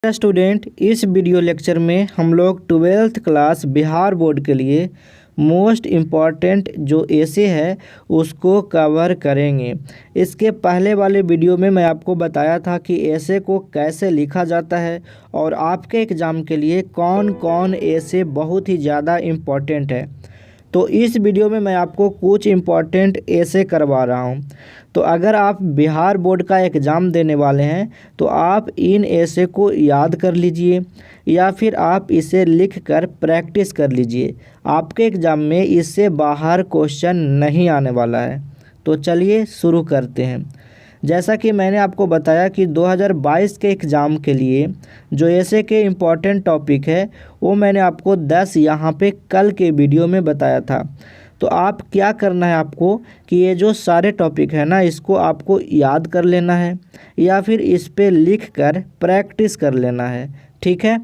Student, इस video lecture में हम लोग 12th क्लास बिहार बोर्ड के लिए मोस्ट इम्पॉर्टेंट जो एसे है उसको कवर करेंगे। इसके पहले वाले वीडियो में मैं आपको बताया था कि एसे को कैसे लिखा जाता है और आपके एग्ज़ाम के लिए कौन कौन एसे बहुत ही ज़्यादा इम्पॉर्टेंट है। तो इस वीडियो में मैं आपको कुछ इम्पॉर्टेंट एसे करवा रहा हूं। तो अगर आप बिहार बोर्ड का एग्ज़ाम देने वाले हैं तो आप इन एसे को याद कर लीजिए या फिर आप इसे लिख कर प्रैक्टिस कर लीजिए। आपके एग्ज़ाम में इससे बाहर क्वेश्चन नहीं आने वाला है। तो चलिए शुरू करते हैं। जैसा कि मैंने आपको बताया कि 2022 के एग्ज़ाम के लिए जो एसे के इम्पॉर्टेंट टॉपिक है वो मैंने आपको 10 यहाँ पे कल के वीडियो में बताया था। तो आप क्या करना है आपको कि ये जो सारे टॉपिक है ना इसको आपको याद कर लेना है या फिर इस पे लिख कर प्रैक्टिस कर लेना है, ठीक है।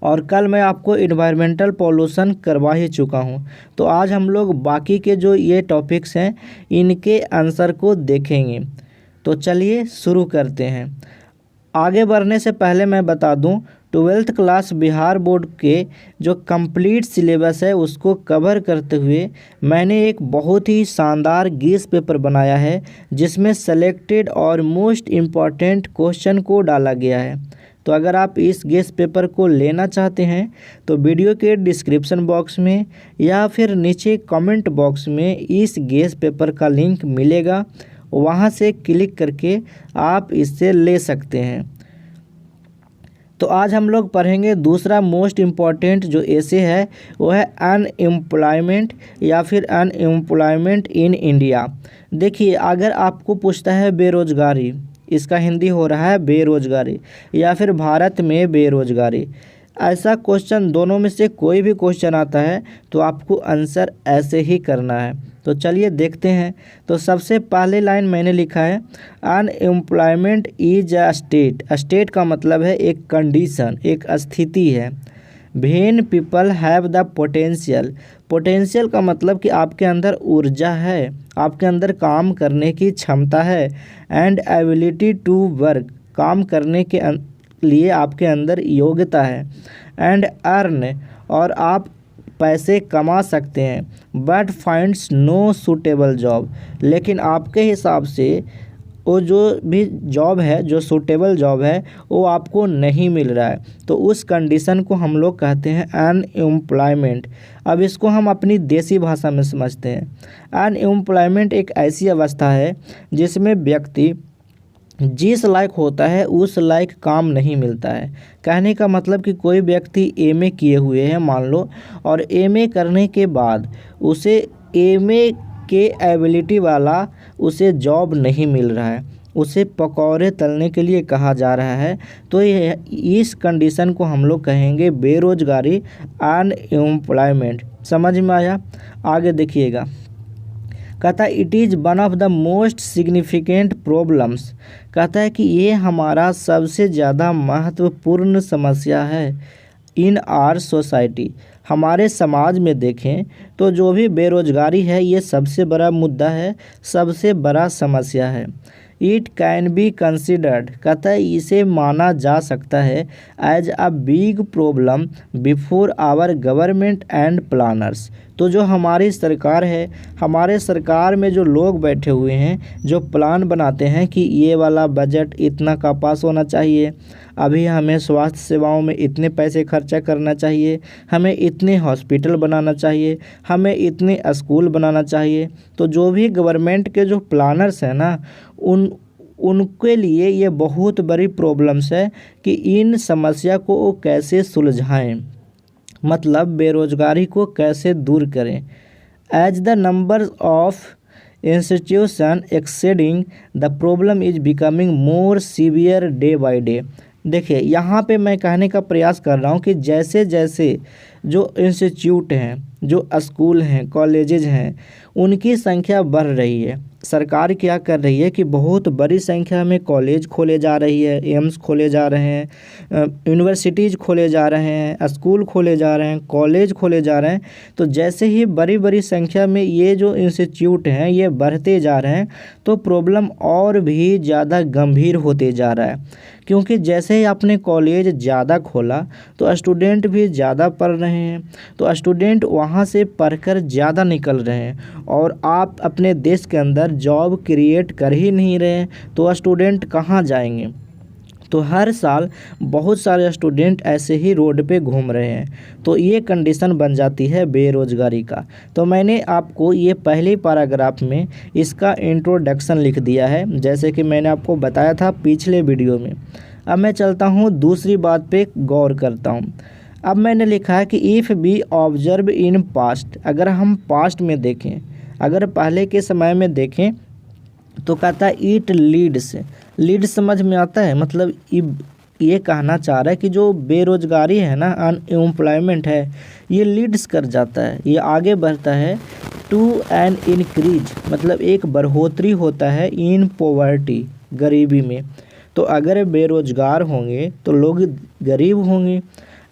और कल मैं आपको इन्वायरमेंटल पॉल्यूशन करवा ही चुका हूँ। तो आज हम लोग बाकी के जो ये टॉपिक्स हैं इनके आंसर को देखेंगे। तो चलिए शुरू करते हैं। आगे बढ़ने से पहले मैं बता दूं 12th क्लास बिहार बोर्ड के जो कंप्लीट सिलेबस है उसको कवर करते हुए मैंने एक बहुत ही शानदार गेस पेपर बनाया है जिसमें सेलेक्टेड और मोस्ट इम्पॉर्टेंट क्वेश्चन को डाला गया है। तो अगर आप इस गेस पेपर को लेना चाहते हैं तो वीडियो के डिस्क्रिप्शन बॉक्स में या फिर नीचे कमेंट बॉक्स में इस गेस पेपर का लिंक मिलेगा, वहाँ से क्लिक करके आप इससे ले सकते हैं। तो आज हम लोग पढ़ेंगे दूसरा मोस्ट इम्पॉर्टेंट जो एसे है वो है अनएम्प्लॉयमेंट या फिर अनएम्प्लॉयमेंट इन इंडिया। देखिए, अगर आपको पूछता है बेरोजगारी, इसका हिंदी हो रहा है बेरोजगारी या फिर भारत में बेरोजगारी, ऐसा क्वेश्चन दोनों में से कोई भी क्वेश्चन आता है तो आपको आंसर ऐसे ही करना है। तो चलिए देखते हैं। तो सबसे पहले लाइन मैंने लिखा है unemployment is a state. State का मतलब है एक कंडीशन, एक स्थिति है। When people have the potential. Potential का मतलब कि आपके अंदर ऊर्जा है, आपके अंदर काम करने की क्षमता है। एंड एबिलिटी टू वर्क, काम करने के लिए आपके अंदर योग्यता है। एंड अर्न, और आप पैसे कमा सकते हैं। But finds no suitable job, लेकिन आपके हिसाब से वो जो भी जॉब है, जो सूटेबल जॉब है, वो आपको नहीं मिल रहा है। तो उस कंडीशन को हम लोग कहते हैं अनएम्प्लॉयमेंट। अब इसको हम अपनी देसी भाषा में समझते हैं। अनएम्प्लॉयमेंट एक ऐसी अवस्था है जिसमें व्यक्ति जिस लायक होता है उस लायक काम नहीं मिलता है। कहने का मतलब कि कोई व्यक्ति एमए किए हुए हैं मान लो, और एमए करने के बाद उसे एमए के एबिलिटी वाला उसे जॉब नहीं मिल रहा है, उसे पकौड़े तलने के लिए कहा जा रहा है। तो इस कंडीशन को हम लोग कहेंगे बेरोजगारी, अनएम्प्लॉयमेंट। समझ में आया? आगे देखिएगा, कहता है it is one of the most significant problems. कहता है कि ये हमारा सबसे ज़्यादा महत्वपूर्ण समस्या है इन आवर सोसाइटी। हमारे समाज में देखें तो जो भी बेरोजगारी है ये सबसे बड़ा मुद्दा है, सबसे बड़ा समस्या है। इट कैन बी कंसिडर्ड, कहता है इसे माना जा सकता है as a big problem before our government and planners. तो जो हमारी सरकार है, हमारे सरकार में जो लोग बैठे हुए हैं, जो प्लान बनाते हैं कि ये वाला बजट इतना का पास होना चाहिए, अभी हमें स्वास्थ्य सेवाओं में इतने पैसे खर्चा करना चाहिए, हमें इतने हॉस्पिटल बनाना चाहिए, हमें इतने स्कूल बनाना चाहिए। तो जो भी गवर्नमेंट के जो प्लानर्स हैं ना, उनके लिए ये बहुत बड़ी प्रॉब्लम्स है कि इन समस्या को वो कैसे सुलझाएं, मतलब बेरोजगारी को कैसे दूर करें। As the number of institution exceeding the problem is becoming more severe day by day. देखिए, यहाँ पे मैं कहने का प्रयास कर रहा हूँ कि जैसे जैसे जो इंस्टीट्यूट हैं, जो स्कूल हैं, कॉलेजेज हैं, उनकी संख्या बढ़ रही है। सरकार क्या कर रही है कि बहुत बड़ी संख्या में कॉलेज खोले जा रही है, एम्स खोले जा रहे हैं, यूनिवर्सिटीज़ खोले जा रहे हैं, स्कूल खोले जा रहे हैं, कॉलेज खोले जा रहे हैं। तो जैसे ही बड़ी बड़ी संख्या में ये जो इंस्टीट्यूट हैं ये बढ़ते जा रहे हैं तो प्रॉब्लम और भी ज़्यादा गंभीर होते जा रहा है, क्योंकि जैसे ही आपने कॉलेज ज़्यादा खोला तो स्टूडेंट भी ज़्यादा पढ़ रहे हैं, तो स्टूडेंट वहाँ से पढ़कर ज़्यादा निकल रहे हैं और आप अपने देश के अंदर जॉब क्रिएट कर ही नहीं रहे हैं, तो स्टूडेंट कहाँ जाएंगे। तो हर साल बहुत सारे स्टूडेंट ऐसे ही रोड पे घूम रहे हैं, तो ये कंडीशन बन जाती है बेरोज़गारी का। तो मैंने आपको ये पहले पैराग्राफ में इसका इंट्रोडक्शन लिख दिया है, जैसे कि मैंने आपको बताया था पिछले वीडियो में। अब मैं चलता हूँ दूसरी बात पे गौर करता हूँ। अब मैंने लिखा है कि if B observe in past, अगर हम पास्ट में देखें, अगर पहले के समय में देखें तो कहता है इट लीड्स समझ में आता है, मतलब ये कहना चाह रहा है कि जो बेरोज़गारी है ना, अनएम्प्लॉयमेंट है, ये लीड्स कर जाता है, ये आगे बढ़ता है टू एन इंक्रीज, मतलब एक बढ़ोतरी होता है इन पॉवर्टी, गरीबी में। तो अगर बेरोज़गार होंगे तो लोग गरीब होंगे।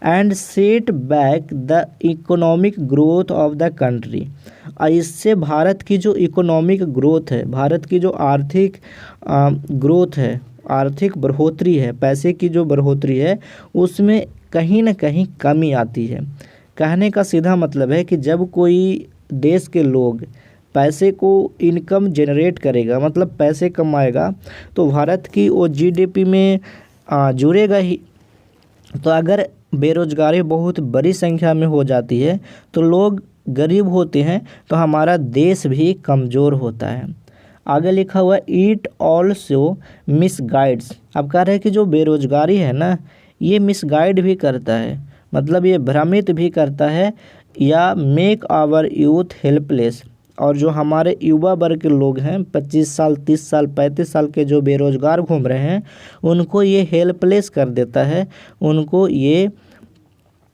And set back the economic growth of the country, इससे भारत की जो इकोनॉमिक ग्रोथ है, भारत की जो आर्थिक ग्रोथ है, आर्थिक बढ़ोतरी है, पैसे की जो बढ़ोतरी है, उसमें कहीं ना कहीं कमी आती है। कहने का सीधा मतलब है कि जब कोई देश के लोग पैसे को इनकम जनरेट करेगा, मतलब पैसे कमाएगा, तो भारत की वो जीडीपी में जुड़ेगा ही। तो अगर बेरोज़गारी बहुत बड़ी संख्या में हो जाती है तो लोग गरीब होते हैं, तो हमारा देश भी कमज़ोर होता है। आगे लिखा हुआ है इट ऑल्सो मिसगाइड्स। अब कह रहे हैं कि जो बेरोज़गारी है ना, ये मिसगाइड भी करता है, मतलब ये भ्रमित भी करता है, या मेक आवर यूथ हेल्पलेस। और जो हमारे युवा वर्ग के लोग हैं, 25 साल 30 साल 35 साल के जो बेरोज़गार घूम रहे हैं, उनको ये हेल्पलेस कर देता है, उनको ये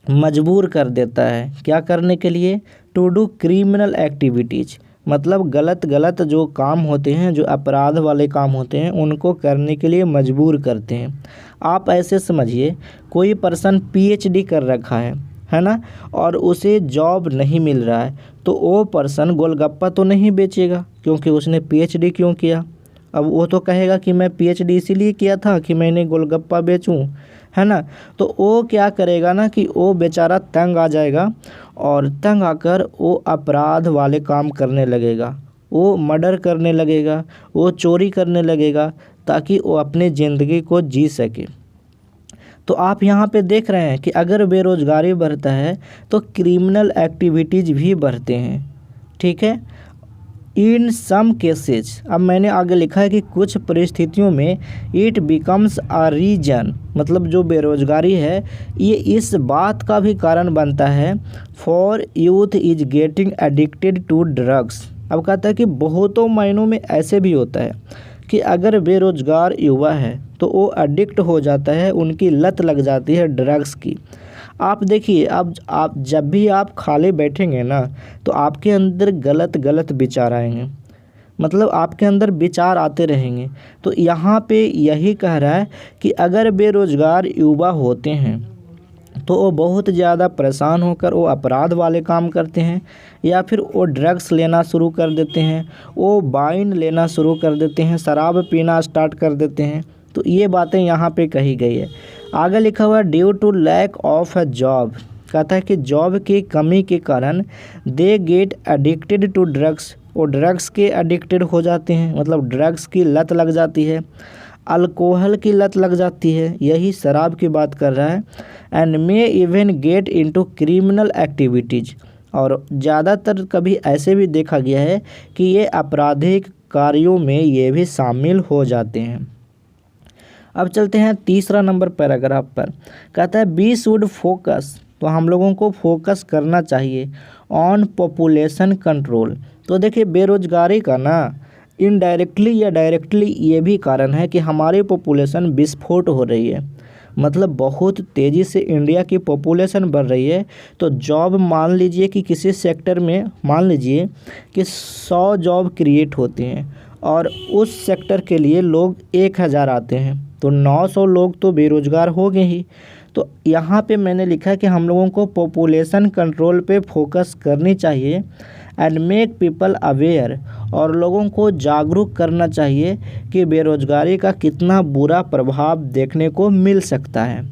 मजबूर कर देता है क्या करने के लिए, टू डू क्रिमिनल एक्टिविटीज़, मतलब गलत जो काम होते हैं, जो अपराध वाले काम होते हैं, उनको करने के लिए मजबूर करते हैं। आप ऐसे समझिए, कोई पर्सन पीएचडी कर रखा है ना, और उसे जॉब नहीं मिल रहा है, तो वो पर्सन गोलगप्पा तो नहीं बेचेगा, क्योंकि उसने पीएचडी क्यों किया। अब वो तो कहेगा कि मैं पीएचडी इसीलिए किया था कि मैंने गोलगप्पा बेचूं, है ना। तो वो क्या करेगा ना कि वो बेचारा तंग आ जाएगा, और तंग आकर वो अपराध वाले काम करने लगेगा, वो मर्डर करने लगेगा, वो चोरी करने लगेगा, ताकि वो अपने ज़िंदगी को जी सके। तो आप यहाँ पे देख रहे हैं कि अगर बेरोज़गारी बढ़ता है तो क्रिमिनल एक्टिविटीज़ भी बढ़ते हैं, ठीक है। इन सम केसेज, अब मैंने आगे लिखा है कि कुछ परिस्थितियों में इट बिकम्स अ रीजन, मतलब जो बेरोज़गारी है ये इस बात का भी कारण बनता है for youth is getting addicted to drugs. अब कहता है कि बहुतों मायनों में ऐसे भी होता है कि अगर बेरोज़गार युवा है तो वो एडिक्ट हो जाता है, उनकी लत लग जाती है ड्रग्स की। आप देखिए, अब आप जब भी आप खाली बैठेंगे ना, तो आपके अंदर गलत विचार आएंगे, मतलब आपके अंदर विचार आते रहेंगे। तो यहाँ पे यही कह रहा है कि अगर बेरोज़गार युवा होते हैं तो वो बहुत ज़्यादा परेशान होकर वो अपराध वाले काम करते हैं, या फिर वो ड्रग्स लेना शुरू कर देते हैं, वो वाइन लेना शुरू कर देते हैं, शराब पीना स्टार्ट कर देते हैं। तो ये बातें यहाँ पे कही गई है। आगे लिखा हुआ due to lack of a job, कहता है कि जॉब की कमी के कारण they get addicted to drugs, वो ड्रग्स के एडिक्टेड हो जाते हैं, मतलब ड्रग्स की लत लग जाती है, अल्कोहल की लत लग जाती है, यही शराब की बात कर रहा है। And may even get into criminal activities, और ज़्यादातर कभी ऐसे भी देखा गया है कि ये आपराधिक कार्यों में ये भी शामिल हो जाते हैं। अब चलते हैं तीसरा नंबर पैराग्राफ पर। कहता है बी शुड फोकस, तो हम लोगों को फोकस करना चाहिए ऑन पॉपुलेशन कंट्रोल। तो देखिए, बेरोज़गारी का ना इनडायरेक्टली या डायरेक्टली ये भी कारण है कि हमारी पॉपुलेशन विस्फोट हो रही है। मतलब बहुत तेज़ी से इंडिया की पॉपुलेशन बढ़ रही है। तो जॉब मान लीजिए कि किसी सेक्टर में मान लीजिए कि 100 जॉब क्रिएट होते हैं और उस सेक्टर के लिए लोग 1000 आते हैं, तो 900 लोग तो बेरोज़गार हो गए ही। तो यहाँ पे मैंने लिखा कि हम लोगों को पॉपुलेशन कंट्रोल पे फोकस करनी चाहिए एंड मेक पीपल अवेयर, और लोगों को जागरूक करना चाहिए कि बेरोज़गारी का कितना बुरा प्रभाव देखने को मिल सकता है।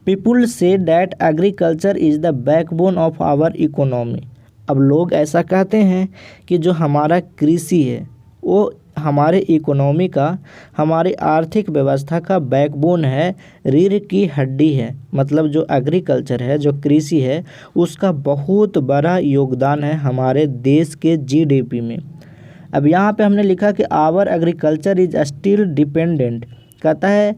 People say that agriculture is the backbone of our economy. अब लोग ऐसा कहते हैं कि जो हमारा कृषि है वो हमारे इकोनॉमी का, हमारी आर्थिक व्यवस्था का बैकबोन है, रीढ़ की हड्डी है। मतलब जो एग्रीकल्चर है, जो कृषि है, उसका बहुत बड़ा योगदान है हमारे देश के जीडीपी में। अब यहाँ पे हमने लिखा कि our agriculture is still dependent. कहता है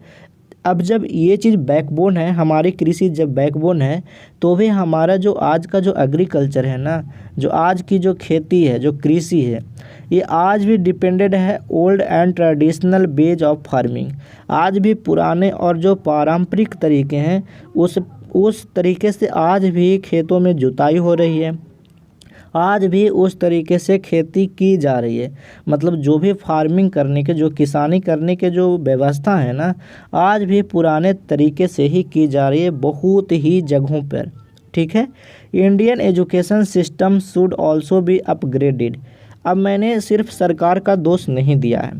अब जब ये चीज़ बैकबोन है, हमारी कृषि जब बैकबोन है, तो भी हमारा जो आज का जो एग्रीकल्चर है ना, जो आज की जो खेती है, जो कृषि है, ये आज भी डिपेंडेड है old and traditional ways of farming. आज भी पुराने और जो पारंपरिक तरीके हैं उस तरीके से आज भी खेतों में जुताई हो रही है, आज भी उस तरीके से खेती की जा रही है। मतलब जो भी फार्मिंग करने के, जो किसानी करने के जो व्यवस्था है ना, आज भी पुराने तरीके से ही की जा रही है बहुत ही जगहों पर। ठीक है। Indian education system should also be upgraded. अब मैंने सिर्फ सरकार का दोष नहीं दिया है,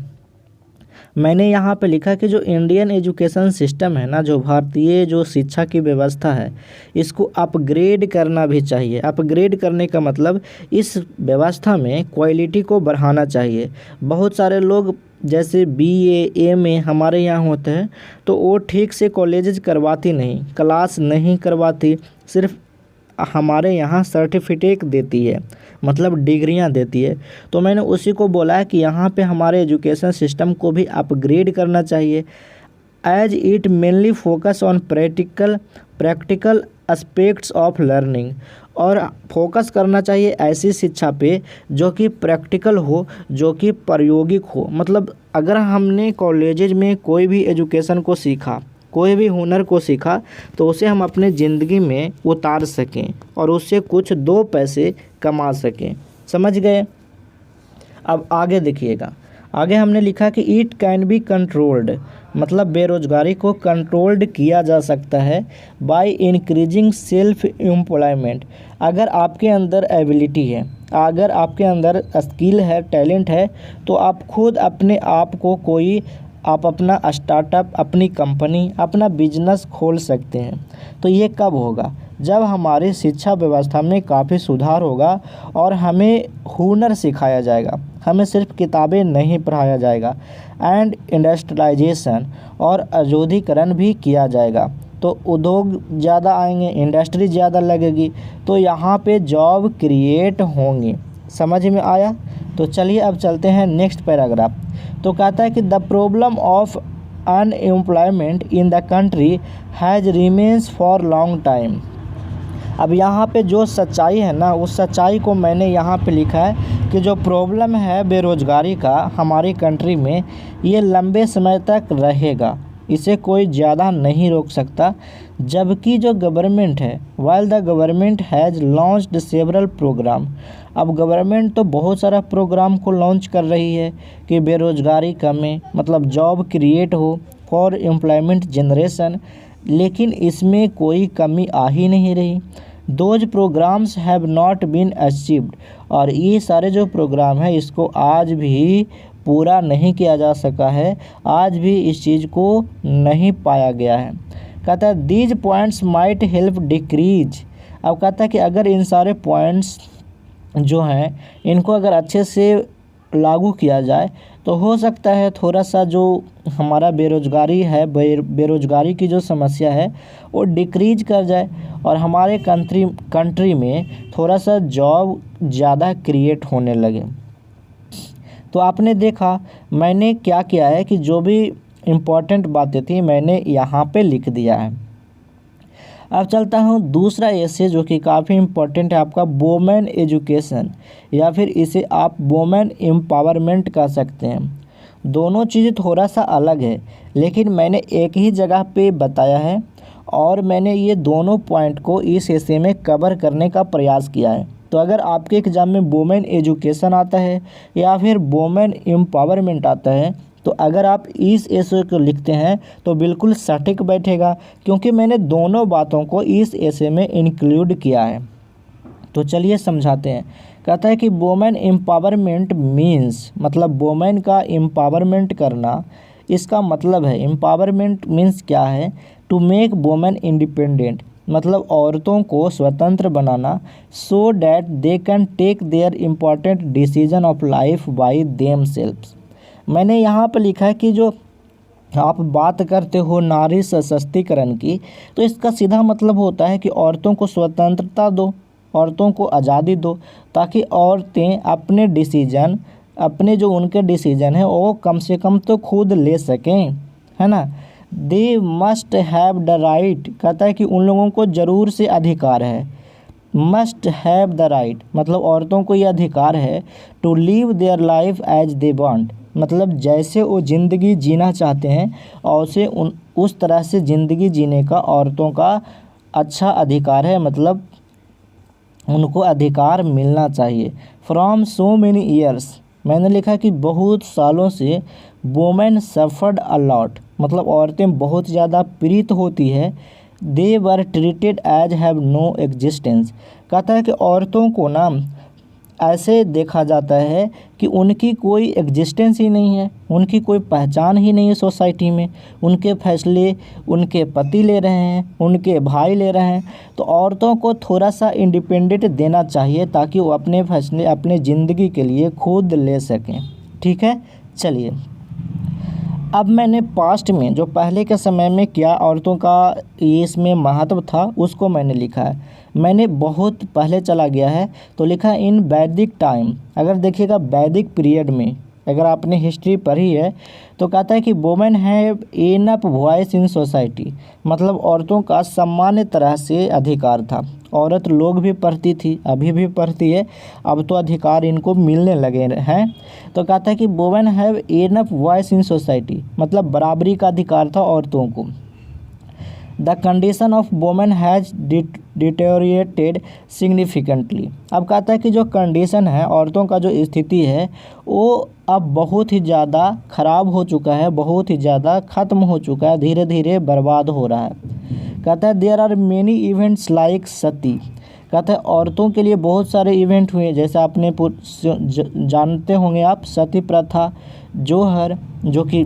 मैंने यहाँ पे लिखा कि जो इंडियन एजुकेशन सिस्टम है ना, जो भारतीय जो शिक्षा की व्यवस्था है, इसको अपग्रेड करना भी चाहिए। अपग्रेड करने का मतलब इस व्यवस्था में क्वालिटी को बढ़ाना चाहिए। बहुत सारे लोग जैसे BA MA हमारे यहाँ होते हैं, तो वो ठीक से कॉलेजेस करवाती नहीं, क्लास नहीं करवाती, सिर्फ हमारे यहाँ सर्टिफिकेट देती है, मतलब डिग्रियां देती है। तो मैंने उसी को बोला है कि यहाँ पे हमारे एजुकेशन सिस्टम को भी अपग्रेड करना चाहिए, as it mainly focus on practical aspects of learning. और फोकस करना चाहिए ऐसी शिक्षा पे जो कि प्रैक्टिकल हो, जो कि प्रायोगिक हो। मतलब अगर हमने कॉलेजेज में कोई भी एजुकेशन को सीखा, कोई भी हुनर को सीखा, तो उसे हम अपने ज़िंदगी में उतार सकें और उससे कुछ 2 पैसे कमा सकें। समझ गए। अब आगे देखिएगा, आगे हमने लिखा कि इट कैन बी कंट्रोल्ड, मतलब बेरोज़गारी को कंट्रोल्ड किया जा सकता है बाय इंक्रीजिंग सेल्फ एम्प्लॉयमेंट। अगर आपके अंदर एबिलिटी है, अगर आपके अंदर स्किल है, टैलेंट है, तो आप खुद अपने आप को आप अपना स्टार्टअप, अपनी कंपनी, अपना बिजनेस खोल सकते हैं। तो ये कब होगा? जब हमारी शिक्षा व्यवस्था में काफ़ी सुधार होगा और हमें हुनर सिखाया जाएगा, हमें सिर्फ किताबें नहीं पढ़ाया जाएगा, एंड इंडस्ट्रियलाइजेशन और औद्योगिकरण भी किया जाएगा। तो उद्योग ज़्यादा आएंगे, इंडस्ट्री ज़्यादा लगेगी, तो यहाँ पे जॉब क्रिएट होंगे। समझ में आया? तो चलिए अब चलते हैं नेक्स्ट पैराग्राफ। तो कहता है कि the problem of unemployment in the country has remains for long time. अब यहाँ पे जो सच्चाई है ना, उस सच्चाई को मैंने यहाँ पे लिखा है कि जो प्रॉब्लम है बेरोज़गारी का हमारी कंट्री में, ये लंबे समय तक रहेगा, इसे कोई ज़्यादा नहीं रोक सकता। जबकि जो गवर्नमेंट है, while the government has launched several program. अब गवर्नमेंट तो बहुत सारा प्रोग्राम को लॉन्च कर रही है कि बेरोज़गारी कमे, मतलब जॉब क्रिएट हो फॉर एम्प्लॉयमेंट जनरेशन, लेकिन इसमें कोई कमी आ ही नहीं रही। Those programs have not been achieved. और ये सारे जो प्रोग्राम है, इसको आज भी पूरा नहीं किया जा सका है, आज भी इस चीज़ को नहीं पाया गया है। कहता है these points might help decrease. अब कहता है कि अगर इन सारे पॉइंट्स जो हैं, इनको अगर अच्छे से लागू किया जाए तो हो सकता है थोड़ा सा जो हमारा बेरोज़गारी है, बेरोज़गारी की जो समस्या है वो डिक्रीज कर जाए और हमारे कंट्री में थोड़ा सा जॉब ज़्यादा क्रिएट होने लगे। तो आपने देखा मैंने क्या किया है कि जो भी इम्पोर्टेंट बातें थी मैंने यहाँ पे लिख दिया है। अब चलता हूँ दूसरा एसे जो कि काफ़ी इम्पोर्टेंट है आपका, वुमेन एजुकेशन, या फिर इसे आप वुमेन एम्पावरमेंट कह सकते हैं। दोनों चीज़ें थोड़ा सा अलग है, लेकिन मैंने एक ही जगह पे बताया है और मैंने ये दोनों पॉइंट को इस एसे में कवर करने का प्रयास किया है। तो अगर आपके एग्ज़ाम में वुमेन एजुकेशन आता है या फिर वुमेन एम्पावरमेंट आता है, तो अगर आप इस एसे को लिखते हैं तो बिल्कुल सटीक बैठेगा, क्योंकि मैंने दोनों बातों को इस एसे में इंक्लूड किया है। तो चलिए समझाते हैं। कहता है कि वुमेन एम्पावरमेंट मीन्स, मतलब वुमेन का एम्पावरमेंट करना, इसका मतलब है एम्पावरमेंट मीन्स क्या है, टू मेक वुमेन इंडिपेंडेंट, मतलब औरतों को स्वतंत्र बनाना, so that they can take their important decision of life by themselves. मैंने यहाँ पर लिखा है कि जो आप बात करते हो नारी सशक्तिकरण की, तो इसका सीधा मतलब होता है कि औरतों को स्वतंत्रता दो, औरतों को आज़ादी दो, ताकि औरतें अपने डिसीजन, अपने जो उनके डिसीजन है वो कम से कम तो खुद ले सकें, है ना। They must have the right, कहता है कि उन लोगों को ज़रूर से अधिकार है, मस्ट हैव द राइट, मतलब औरतों को ये अधिकार है, to live their life as they want, मतलब जैसे वो ज़िंदगी जीना चाहते हैं और उसे उस तरह से ज़िंदगी जीने का औरतों का अच्छा अधिकार है, मतलब उनको अधिकार मिलना चाहिए। फ्रॉम सो मेनी ईयर्स, मैंने लिखा कि बहुत सालों से, वुमेन सफ़र्ड अ लॉट, मतलब औरतें बहुत ज़्यादा पीड़ित होती है, they were treated as have no existence, कहता है कि औरतों को ना ऐसे देखा जाता है कि उनकी कोई एग्जिस्टेंस ही नहीं है, उनकी कोई पहचान ही नहीं है सोसाइटी में, उनके फैसले उनके पति ले रहे हैं, उनके भाई ले रहे हैं। तो औरतों को थोड़ा सा इंडिपेंडेंट देना चाहिए ताकि वो अपने फैसले अपने ज़िंदगी के लिए खुद ले सकें। ठीक है, चलिए अब मैंने पास्ट में जो पहले के समय में क्या औरतों का इसमें महत्व था उसको मैंने लिखा है। मैंने बहुत पहले चला गया है तो लिखा इन वैदिक टाइम, अगर देखिएगा वैदिक पीरियड में अगर आपने हिस्ट्री पढ़ी है तो कहता है कि women have enough voice in society, मतलब औरतों का सामान्य तरह से अधिकार था। औरत लोग भी पढ़ती थी, अभी भी पढ़ती है, अब तो अधिकार इनको मिलने लगे हैं। तो कहता है कि women have enough voice in society, मतलब बराबरी का अधिकार था औरतों को। The condition of women has deteriorated significantly, अब कहता है कि जो कंडीशन है औरतों का जो स्थिति है वो अब बहुत ही ज़्यादा ख़राब हो चुका है, बहुत ही ज़्यादा ख़त्म हो चुका है, धीरे धीरे बर्बाद हो रहा है। कहता है there are many events like sati, कहता है औरतों के लिए बहुत सारे इवेंट हुए, जैसे आपने जानते होंगे आप सती प्रथा, जोहर, जो कि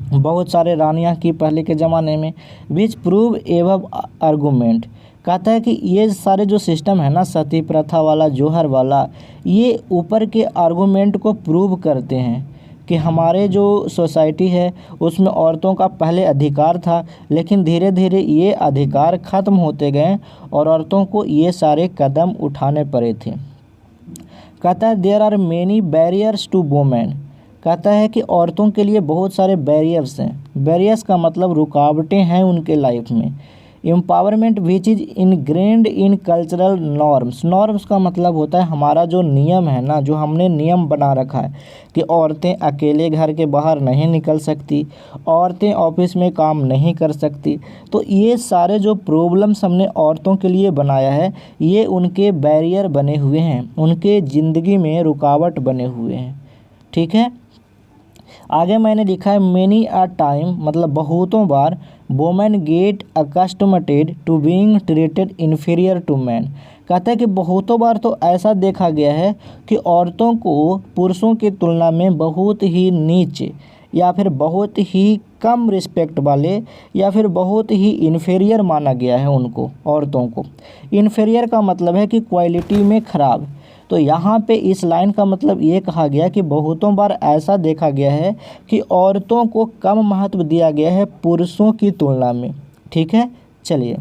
बहुत सारे रानियां की पहले के ज़माने में, विच प्रूव एवब आर्गूमेंट, कहता है कि ये सारे जो सिस्टम है ना सती प्रथा वाला, जोहर वाला, ये ऊपर के आर्गूमेंट को प्रूव करते हैं कि हमारे जो सोसाइटी है उसमें औरतों का पहले अधिकार था, लेकिन धीरे धीरे ये अधिकार ख़त्म होते गए और औरतों को ये सारे कदम उठाने पड़े थे। कहता है there are many barriers to women, कहता है कि औरतों के लिए बहुत सारे बैरियर्स हैं। बैरियर्स का मतलब रुकावटें हैं उनके लाइफ में। Empowerment which is ingrained in cultural norms, norms का मतलब होता है हमारा जो नियम है ना, जो हमने नियम बना रखा है कि औरतें अकेले घर के बाहर नहीं निकल सकती, औरतें ऑफिस में काम नहीं कर सकती। तो ये सारे जो प्रॉब्लम्स हमने औरतों के लिए बनाया है ये उनके बैरियर बने हुए हैं, उनके ज़िंदगी में रुकावट बने हुए हैं। ठीक है, आगे मैंने लिखा है मेनी अ टाइम, मतलब बहुतों बार, women get accustomed to being treated inferior to man, कहता है कि बहुतों बार तो ऐसा देखा गया है कि औरतों को पुरुषों की तुलना में बहुत ही नीचे या फिर बहुत ही कम रिस्पेक्ट वाले या फिर बहुत ही इन्फीरियर माना गया है उनको, औरतों को। इन्फीरियर का मतलब है कि क्वालिटी में ख़राब। तो यहाँ पे इस लाइन का मतलब ये कहा गया कि बहुतों बार ऐसा देखा गया है कि औरतों को कम महत्व दिया गया है पुरुषों की तुलना में। ठीक है, चलिए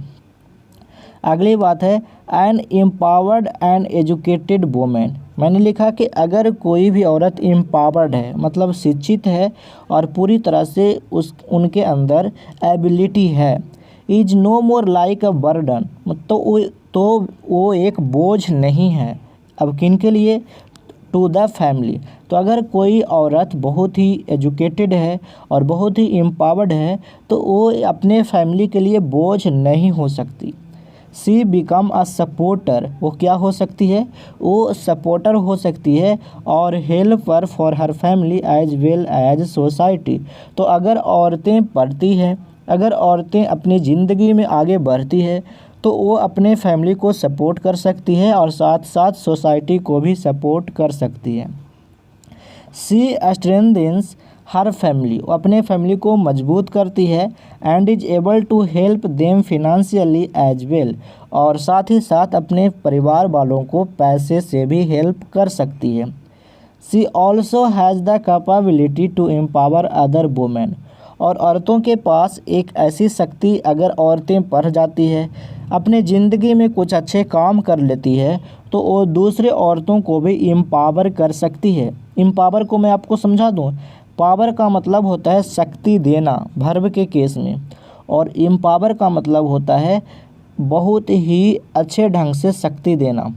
अगली बात है an empowered and educated women. मैंने लिखा कि अगर कोई भी औरत एम्पावर्ड है, मतलब शिक्षित है और पूरी तरह से उनके अंदर एबिलिटी है, is no more like a burden, तो वो एक बोझ नहीं है। अब किन के लिए? टू द फैमिली, तो अगर कोई औरत बहुत ही एजुकेटेड है और बहुत ही एम्पावर्ड है तो वो अपने फैमिली के लिए बोझ नहीं हो सकती। सी बिकम अ सपोर्टर, वो क्या हो सकती है, वो सपोर्टर हो सकती है और helper for her family as well as society. तो अगर औरतें पढ़ती हैं, अगर औरतें अपनी ज़िंदगी में आगे बढ़ती है तो वो अपने फैमिली को सपोर्ट कर सकती है और साथ साथ सोसाइटी को भी सपोर्ट कर सकती है। सी स्ट्रेंथेंस हर फैमिली, वो अपने फैमिली को मजबूत करती है and is able to help them financially as well, और साथ ही साथ अपने परिवार वालों को पैसे से भी हेल्प कर सकती है। She also has the capability to empower other women, और औरतों के पास एक ऐसी शक्ति, अगर औरतें पढ़ जाती है, अपने ज़िंदगी में कुछ अच्छे काम कर लेती है तो वो दूसरे औरतों को भी एम्पावर कर सकती है। एम्पावर को मैं आपको समझा दूँ, पावर का मतलब होता है शक्ति देना वर्ब के केस में, और एम्पावर का मतलब होता है बहुत ही अच्छे ढंग से शक्ति देना,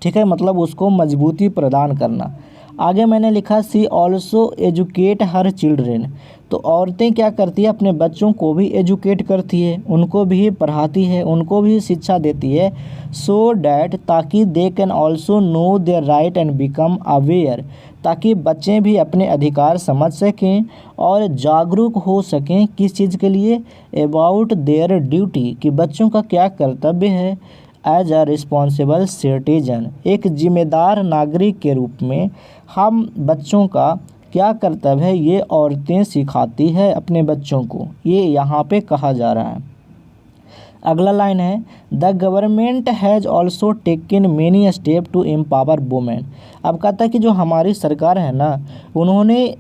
ठीक है, मतलब उसको मजबूती प्रदान करना। आगे मैंने लिखा सी ऑल्सो एजुकेट हर चिल्ड्रेन, तो औरतें क्या करती है, अपने बच्चों को भी एजुकेट करती है, उनको भी पढ़ाती है, उनको भी शिक्षा देती है, सो डैट, ताकि they can also know their right and become aware, ताकि बच्चे भी अपने अधिकार समझ सकें और जागरूक हो सकें किस चीज़ के लिए, अबाउट देयर ड्यूटी, कि बच्चों का क्या कर्तव्य है, एज अ रिस्पॉन्सिबल सिटीजन, एक जिम्मेदार नागरिक के रूप में हम बच्चों का क्या कर्तव्य है ये औरतें सिखाती है अपने बच्चों को, ये यहाँ पे कहा जा रहा है। अगला लाइन है the government has also taken many step to empower women. अब कहता है कि जो हमारी सरकार है ना, उन्होंने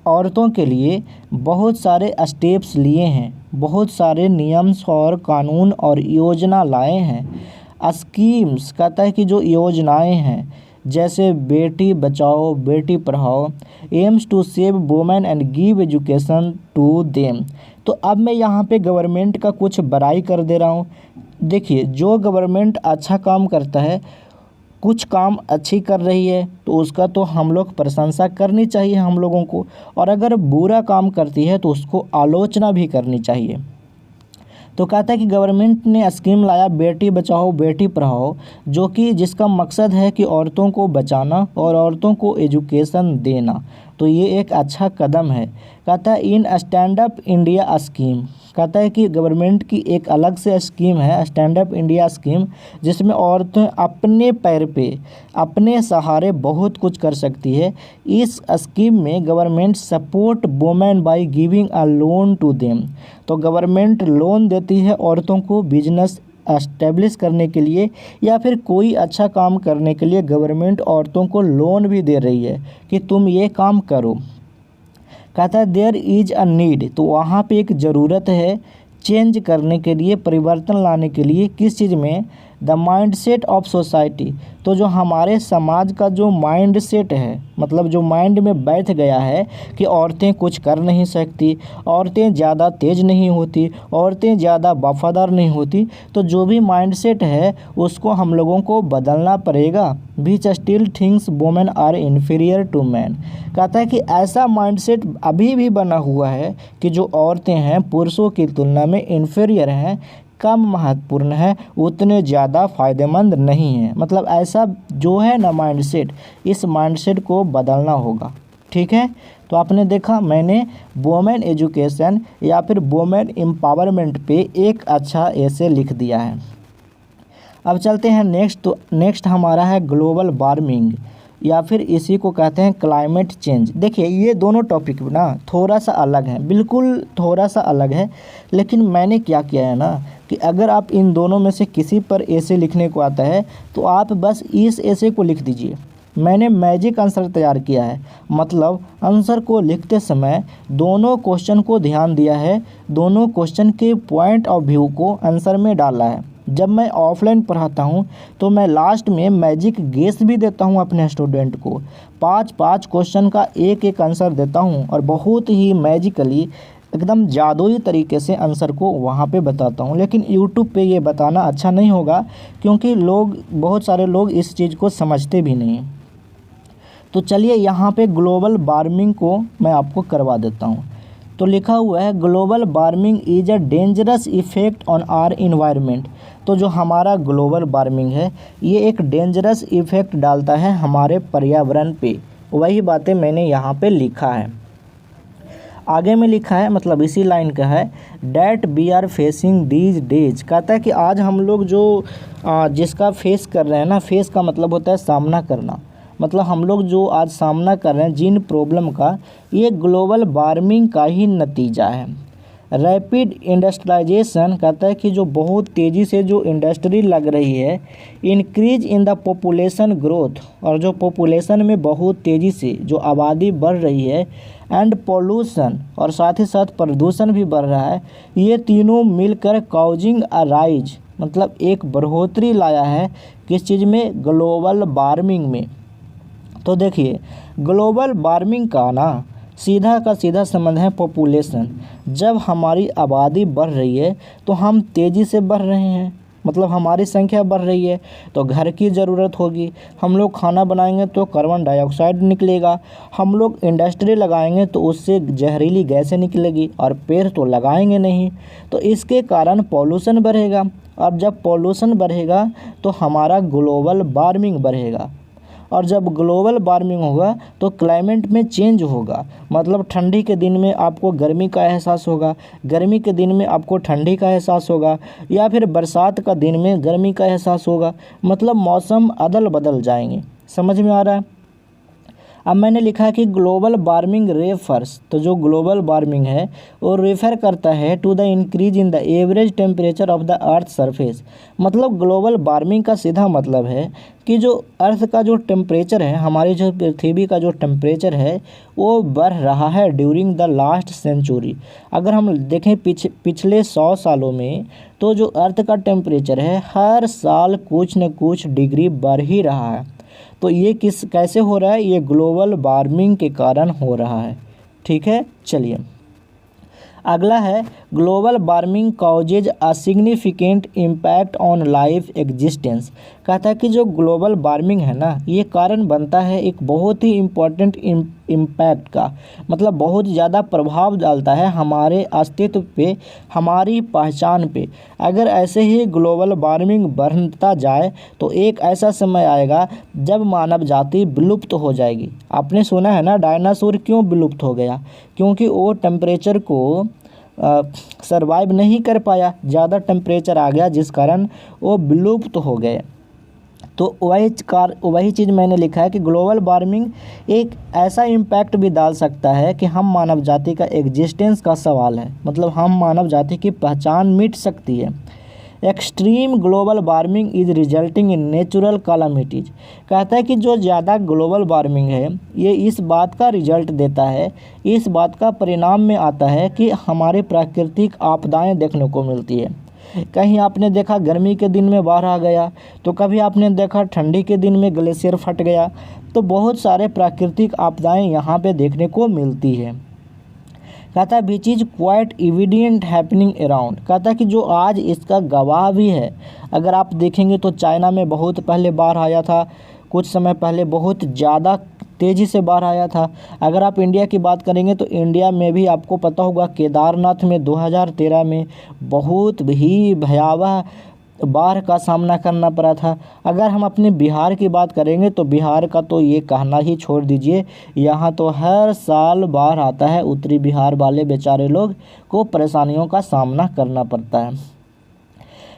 औरतों के लिए बहुत सारे स्टेप्स लिए हैं, बहुत सारे नियम्स और कानून और योजना लाए हैं। स्कीम्स कहता है कि जो योजनाएं हैं, जैसे बेटी बचाओ बेटी पढ़ाओ, aims to save women and give education to them. तो अब मैं यहाँ पे गवर्नमेंट का कुछ बड़ाई कर दे रहा हूँ। देखिए, जो गवर्नमेंट अच्छा काम करता है, कुछ काम अच्छी कर रही है तो उसका तो हम लोग प्रशंसा करनी चाहिए हम लोगों को, और अगर बुरा काम करती है तो उसको आलोचना भी करनी चाहिए। तो कहता है कि गवर्नमेंट ने स्कीम लाया बेटी बचाओ बेटी पढ़ाओ, जो कि जिसका मकसद है कि औरतों को बचाना और औरतों को एजुकेशन देना। तो ये एक अच्छा कदम है। कहता है in stand up India scheme, कहता है कि गवर्नमेंट की एक अलग से स्कीम है स्टैंड अप इंडिया स्कीम, जिसमें औरतें अपने पैर पे अपने सहारे बहुत कुछ कर सकती है। इस स्कीम में government support women by giving a loan to them, तो गवर्नमेंट लोन देती है औरतों को बिजनेस एस्टेब्लिश करने के लिए या फिर कोई अच्छा काम करने के लिए गवर्नमेंट औरतों को लोन भी दे रही है कि तुम ये काम करो। कहता है देयर इज़ अ नीड, तो वहाँ पे एक ज़रूरत है चेंज करने के लिए, परिवर्तन लाने के लिए, किस चीज़ में, द माइंडसेट ऑफ सोसाइटी। तो जो हमारे समाज का जो माइंडसेट है, मतलब जो माइंड में बैठ गया है कि औरतें कुछ कर नहीं सकती, औरतें ज़्यादा तेज नहीं होती, औरतें ज़्यादा वफादार नहीं होती, तो जो भी माइंडसेट है उसको हम लोगों को बदलना पड़ेगा। बीच still things women are inferior to man, कहता है कि ऐसा माइंडसेट अभी भी बना हुआ है कि जो औरतें हैं पुरुषों की तुलना में इन्फीरियर हैं, कम महत्वपूर्ण है, उतने ज़्यादा फ़ायदेमंद नहीं है। मतलब ऐसा जो है ना माइंडसेट, इस माइंडसेट को बदलना होगा, ठीक है। तो आपने देखा मैंने वुमेन एजुकेशन या फिर वुमेन एम्पावरमेंट पे एक अच्छा ऐसे लिख दिया है। अब चलते हैं नेक्स्ट। तो नेक्स्ट हमारा है ग्लोबल वार्मिंग या फिर इसी को कहते हैं क्लाइमेट चेंज। देखिए ये दोनों टॉपिक ना थोड़ा सा अलग है, बिल्कुल थोड़ा सा अलग है, लेकिन मैंने क्या किया है ना कि अगर आप इन दोनों में से किसी पर ऐसे लिखने को आता है तो आप बस इस ऐसे को लिख दीजिए। मैंने मैजिक आंसर तैयार किया है, मतलब आंसर को लिखते समय दोनों क्वेश्चन को ध्यान दिया है, दोनों क्वेश्चन के पॉइंट ऑफ व्यू को आंसर में डाला है। जब मैं ऑफलाइन पढ़ाता हूँ तो मैं लास्ट में मैजिक गेस भी देता हूँ अपने स्टूडेंट को, 5-5 क्वेश्चन का एक एक आंसर देता हूँ और बहुत ही मैजिकली एकदम जादुई तरीके से आंसर को वहाँ पे बताता हूँ। लेकिन यूट्यूब पे ये बताना अच्छा नहीं होगा क्योंकि बहुत सारे लोग इस चीज़ को समझते भी नहीं। तो चलिए यहाँ पे ग्लोबल वार्मिंग को मैं आपको करवा देता हूँ। तो लिखा हुआ है global warming is a dangerous effect on our environment. तो जो हमारा ग्लोबल वार्मिंग है ये एक डेंजरस इफ़ेक्ट डालता है हमारे पर्यावरण पे। वही बातें मैंने यहाँ पे लिखा है। आगे में लिखा है मतलब इसी लाइन का है, that we are facing these days. कहता है कि आज हम लोग जो जिसका फेस कर रहे हैं ना, फेस का मतलब होता है सामना करना, मतलब हम लोग जो आज सामना कर रहे हैं जिन प्रॉब्लम का, ये ग्लोबल वार्मिंग का ही नतीजा है। रैपिड इंडस्ट्रियलाइजेशन कहता है कि जो बहुत तेज़ी से जो इंडस्ट्री लग रही है, increase in the population growth, और जो पॉपुलेशन में बहुत तेज़ी से जो आबादी बढ़ रही है, एंड पॉल्यूशन, और साथ ही साथ प्रदूषण भी बढ़ रहा है, ये तीनों मिलकर काउजिंग अ राइज, मतलब एक बढ़ोतरी लाया है किस चीज़ में, ग्लोबल वार्मिंग में। तो देखिए ग्लोबल वार्मिंग का ना सीधा का सीधा संबंध है पॉपुलेशन। जब हमारी आबादी बढ़ रही है तो हम तेज़ी से बढ़ रहे हैं, मतलब हमारी संख्या बढ़ रही है तो घर की ज़रूरत होगी, हम लोग खाना बनाएंगे तो कार्बन डाइऑक्साइड निकलेगा, हम लोग इंडस्ट्री लगाएंगे तो उससे जहरीली गैसें निकलेगी, और पेड़ तो लगाएंगे नहीं, तो इसके कारण पॉल्यूशन बढ़ेगा। अब जब पॉल्यूशन बढ़ेगा तो हमारा ग्लोबल वार्मिंग बढ़ेगा, और जब ग्लोबल वार्मिंग होगा तो क्लाइमेट में चेंज होगा, मतलब ठंडी के दिन में आपको गर्मी का एहसास होगा, गर्मी के दिन में आपको ठंडी का एहसास होगा, या फिर बरसात का दिन में गर्मी का एहसास होगा, मतलब मौसम अदल बदल जाएंगे। समझ में आ रहा है। अब मैंने लिखा है कि ग्लोबल वार्मिंग रेफर्स, तो जो ग्लोबल वार्मिंग है वो रेफर करता है to the increase in the average temperature of the earth surface. मतलब ग्लोबल वार्मिंग का सीधा मतलब है कि जो अर्थ का जो टेम्परेचर है, हमारी जो पृथ्वी का जो टेम्परेचर है वो बढ़ रहा है ड्यूरिंग द लास्ट सेंचुरी। अगर हम देखें पिछले 100 सालों में, तो जो अर्थ का टेम्परेचर है हर साल कुछ न कुछ डिग्री बढ़ ही रहा है। तो ये कैसे हो रहा है, ये ग्लोबल वार्मिंग के कारण हो रहा है। ठीक है, चलिए अगला है global warming causes a significant impact on life existence. कहता है कि जो ग्लोबल वार्मिंग है ना, ये कारण बनता है एक बहुत ही इम्पोर्टेंट इम्पैक्ट का, मतलब बहुत ज़्यादा प्रभाव डालता है हमारे अस्तित्व पे, हमारी पहचान पे। अगर ऐसे ही ग्लोबल वार्मिंग बढ़ता जाए तो एक ऐसा समय आएगा जब मानव जाति विलुप्त हो जाएगी। आपने सुना है ना डायनासोर क्यों विलुप्त हो गया, क्योंकि वो टेम्परेचर को सरवाइव नहीं कर पाया, ज़्यादा टेम्परेचर आ गया जिस कारण वो विलुप्त हो गए। तो वही चीज़ मैंने लिखा है कि ग्लोबल वार्मिंग एक ऐसा इम्पैक्ट भी डाल सकता है कि हम मानव जाति का एग्जिस्टेंस का सवाल है, मतलब हम मानव जाति की पहचान मिट सकती है। Extreme global warming is resulting in natural calamities. कहता है कि जो ज़्यादा ग्लोबल वार्मिंग है ये इस बात का रिजल्ट देता है, इस बात का परिणाम में आता है कि हमारे प्राकृतिक आपदाएं देखने को मिलती है। कहीं आपने देखा गर्मी के दिन में बाढ़ आ गया, तो कभी आपने देखा ठंडी के दिन में ग्लेशियर फट गया, तो बहुत सारे प्राकृतिक आपदाएं यहाँ पे देखने को मिलती है। कहता है which is quite evident happening around. कहता है कि जो आज इसका गवाह भी है। अगर आप देखेंगे तो चाइना में बहुत पहले बाढ़ आया था, कुछ समय पहले बहुत ज़्यादा तेज़ी से बाढ़ आया था। अगर आप इंडिया की बात करेंगे तो इंडिया में भी आपको पता होगा केदारनाथ में 2013 में बहुत ही भयावह बाढ़ का सामना करना पड़ा था। अगर हम अपने बिहार की बात करेंगे तो बिहार का तो ये कहना ही छोड़ दीजिए, यहाँ तो हर साल बाढ़ आता है। उत्तरी बिहार वाले बेचारे लोग को परेशानियों का सामना करना पड़ता है।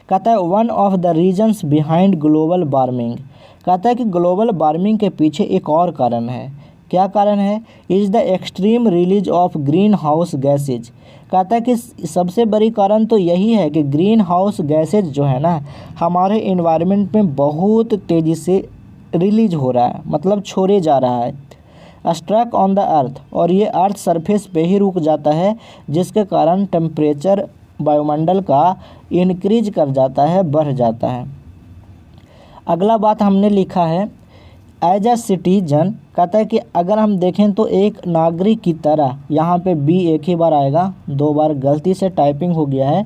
कहता है one of the reasons behind global warming. कहता है कि ग्लोबल वार्मिंग के पीछे एक और कारण है। क्या कारण है? Is the extreme release of green house gases. कहता है कि सबसे बड़ी कारण तो यही है कि ग्रीन हाउस गैसेज जो है ना हमारे इन्वायरमेंट में बहुत तेज़ी से रिलीज हो रहा है, मतलब छोड़े जा रहा है। स्ट्रक ऑन द अर्थ, और ये अर्थ सरफेस पे ही रुक जाता है, जिसके कारण टेम्परेचर वायुमंडल का इंक्रीज कर जाता है, बढ़ जाता है। अगला बात हमने लिखा है एज अ सिटीजन। कहता है कि अगर हम देखें तो एक नागरिक की तरह, यहाँ पे बी एक ही बार आएगा, 2 बार गलती से टाइपिंग हो गया है,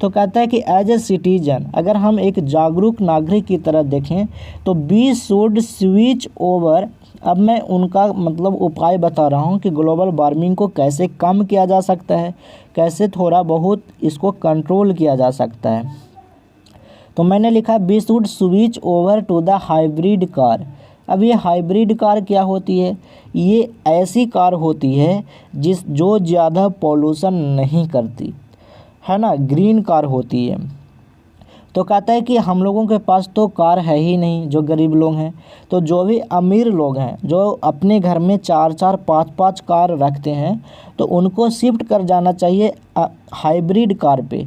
तो तो कहता है कि एज ए सिटीजन, अगर हम एक जागरूक नागरिक की तरह देखें तो वी शुड स्विच ओवर। अब मैं उनका मतलब उपाय बता रहा हूँ कि ग्लोबल वार्मिंग को कैसे कम किया जा सकता है, कैसे थोड़ा बहुत इसको कंट्रोल किया जा सकता है। तो मैंने लिखा we should switch over to the hybrid car. अब ये हाइब्रिड कार क्या होती है? ये ऐसी कार होती है जो ज़्यादा पॉल्यूशन नहीं करती है ना, ग्रीन कार होती है। तो कहता है कि हम लोगों के पास तो कार है ही नहीं, जो गरीब लोग हैं, तो जो भी अमीर लोग हैं जो अपने घर में 4-4 5-5 कार रखते हैं, तो उनको शिफ्ट कर जाना चाहिए हाइब्रिड कार पे।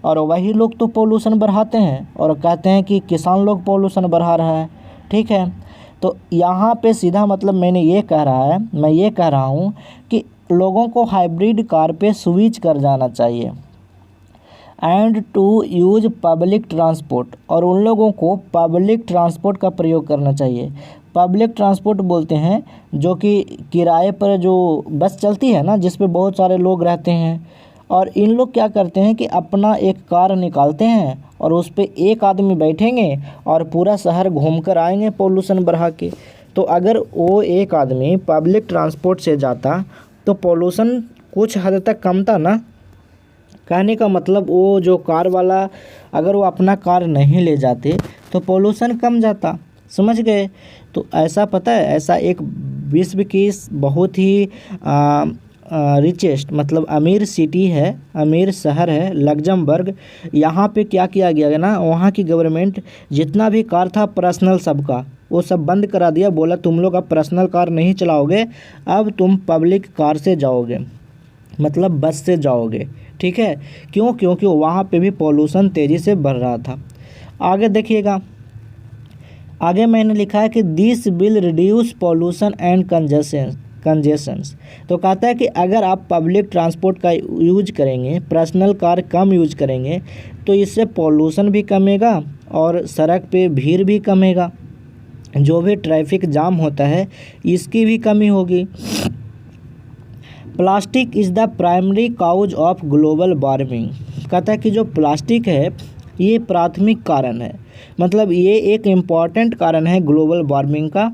और वही लोग तो पोल्यूशन बढ़ाते हैं और कहते हैं कि किसान लोग पोल्यूशन बढ़ा रहा है। ठीक है, तो यहाँ पे सीधा मतलब मैं ये कह रहा हूँ कि लोगों को हाइब्रिड कार पे स्विच कर जाना चाहिए and to use public transport, और उन लोगों को पब्लिक ट्रांसपोर्ट का प्रयोग करना चाहिए। पब्लिक ट्रांसपोर्ट बोलते हैं जो कि किराए पर जो बस चलती है ना, जिस पे बहुत सारे लोग रहते हैं, और इन लोग क्या करते हैं कि अपना एक कार निकालते हैं और उस पे एक आदमी बैठेंगे और पूरा शहर घूम कर आएंगे पोल्यूशन बढ़ा के। तो अगर वो एक आदमी पब्लिक ट्रांसपोर्ट से जाता तो पोल्यूशन कुछ हद तक कमता ना। कहने का मतलब वो जो कार वाला अगर वो अपना कार नहीं ले जाते तो पोल्यूशन कम जाता, समझ गए। तो ऐसा पता है, ऐसा एक विश्व की बहुत ही रिचेस्ट मतलब अमीर सिटी है, अमीर शहर है लग्जमबर्ग। यहाँ पे क्या किया गया ना, वहाँ की गवर्नमेंट जितना भी कार था पर्सनल सबका वो सब बंद करा दिया। बोला तुम लोग अब पर्सनल कार नहीं चलाओगे, अब तुम पब्लिक कार से जाओगे, मतलब बस से जाओगे। ठीक है, क्यों? क्योंकि वहाँ पे भी पॉल्यूशन तेज़ी से बढ़ रहा था। आगे देखिएगा, आगे मैंने लिखा है कि this will reduce pollution and congestions. तो कहता है कि अगर आप पब्लिक ट्रांसपोर्ट का यूज करेंगे, पर्सनल कार कम यूज करेंगे, तो इससे पॉल्यूशन भी कमेगा और सड़क पे भीड़ भी कमेगा, जो भी ट्रैफिक जाम होता है इसकी भी कमी होगी। Plastic is the primary cause of global warming. कहता है कि जो प्लास्टिक है ये प्राथमिक कारण है, मतलब ये एक इम्पॉर्टेंट कारण है ग्लोबल वार्मिंग का,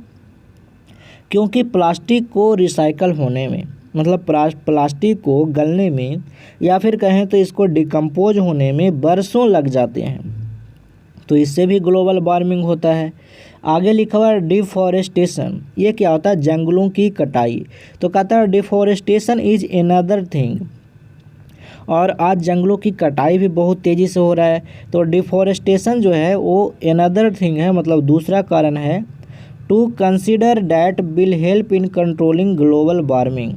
क्योंकि प्लास्टिक को रिसाइकल होने में, मतलब प्लास्टिक को गलने में या फिर कहें तो इसको डिकम्पोज होने में बरसों लग जाते हैं, तो इससे भी ग्लोबल वार्मिंग होता है। आगे लिखा हुआ है डिफॉरेस्टेशन। ये क्या होता है? जंगलों की कटाई। तो कहता है डिफॉरेस्टेशन इज अनदर थिंग, और आज जंगलों की कटाई भी बहुत तेज़ी से हो रहा है। तो डिफॉरेस्टेशन जो है वो अनदर थिंग है, मतलब दूसरा कारण है। To consider that will help in controlling global warming.